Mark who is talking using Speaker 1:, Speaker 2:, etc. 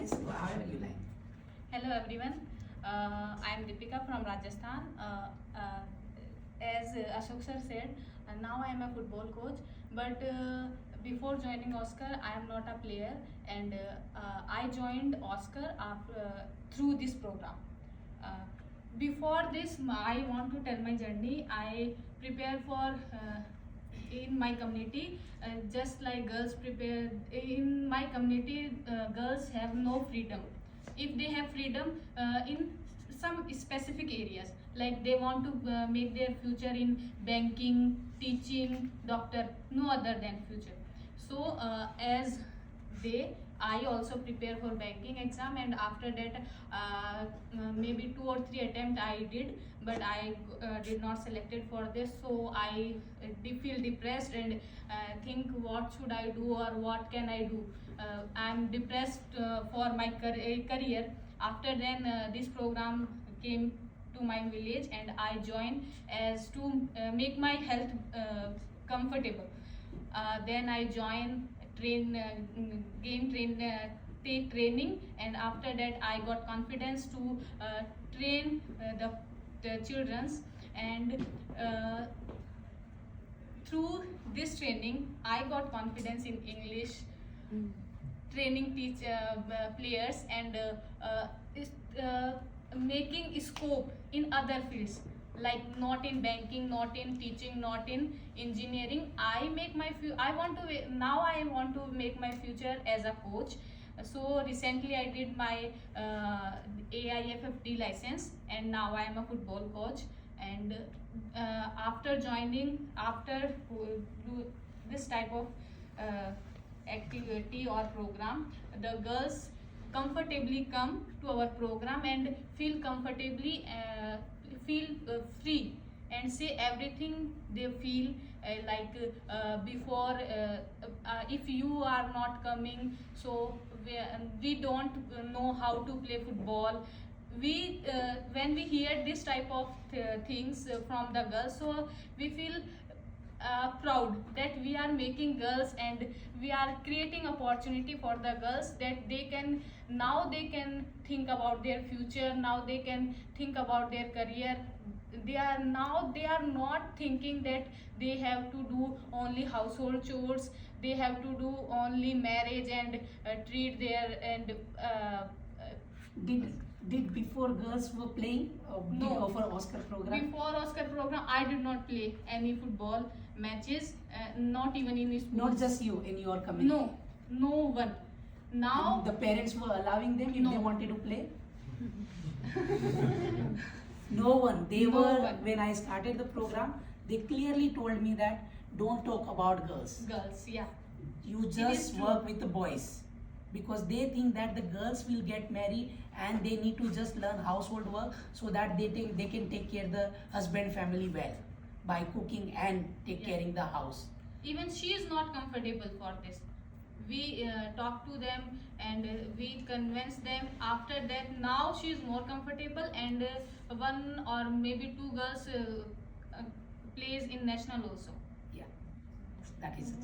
Speaker 1: Yes, however you like.
Speaker 2: Hello everyone, I am Deepika from Rajasthan. As Ashok sir said, now I am a football coach. But before joining Oscar, I am not a player, and I joined Oscar through this program. Before this, I want to tell my journey. I prepare for in my community, just like girls prepare in my community. Girls have no freedom. If they have freedom in some specific areas, like they want to make their future in banking, teaching, doctor, no other than future. So as they, I also prepare for banking exam, and after that maybe 2 or 3 attempt I did, but I did not selected for this. So I feel depressed and think what should I do or what can I do. I'm depressed for my career. After then this program came to my village, and I joined as to make my health comfortable. Then I joined take training, and after that I got confidence to train the childrens. And through this training I got confidence in English, training players, and making scope in other fields, like not in banking, not in teaching, not in engineering. I want to, now I want to make my future as a coach. So recently I did my AIFFD license, and now I am a football coach. And after joining, after this type of activity or program, the girls comfortably come to our program and feel comfortably, feel free, and say everything they feel. Before, if you are not coming, so we don't know how to play football. We when we hear this type of things from the girls, so we feel proud that we are making girls, and we are creating opportunity for the girls, that they can, now they can think about their future, now they can think about their career. They are not thinking that they have to do only household chores, they have to do only marriage and treat their and
Speaker 1: Did before girls were playing
Speaker 2: No.
Speaker 1: for Oscar program?
Speaker 2: Before Oscar program, I did not play any football matches, not even in school.
Speaker 1: Not just you, in your community?
Speaker 2: No, no one. Now
Speaker 1: the parents were allowing them if
Speaker 2: No.
Speaker 1: they wanted to play? No one. They
Speaker 2: No
Speaker 1: were,
Speaker 2: one.
Speaker 1: when I started the program, they clearly told me that don't talk about girls.
Speaker 2: girls, yeah.
Speaker 1: You
Speaker 2: is
Speaker 1: just
Speaker 2: true.
Speaker 1: work with the boys, because they think that the girls will get married and they need to just learn household work, so that they think they can take care of the husband family well by cooking and take
Speaker 2: Yeah.
Speaker 1: caring the house.
Speaker 2: Even she is not comfortable for this. We talk to them, and we convince them. After that, now she is more comfortable, and one or maybe two girls plays in national also.
Speaker 1: Yeah, that is it.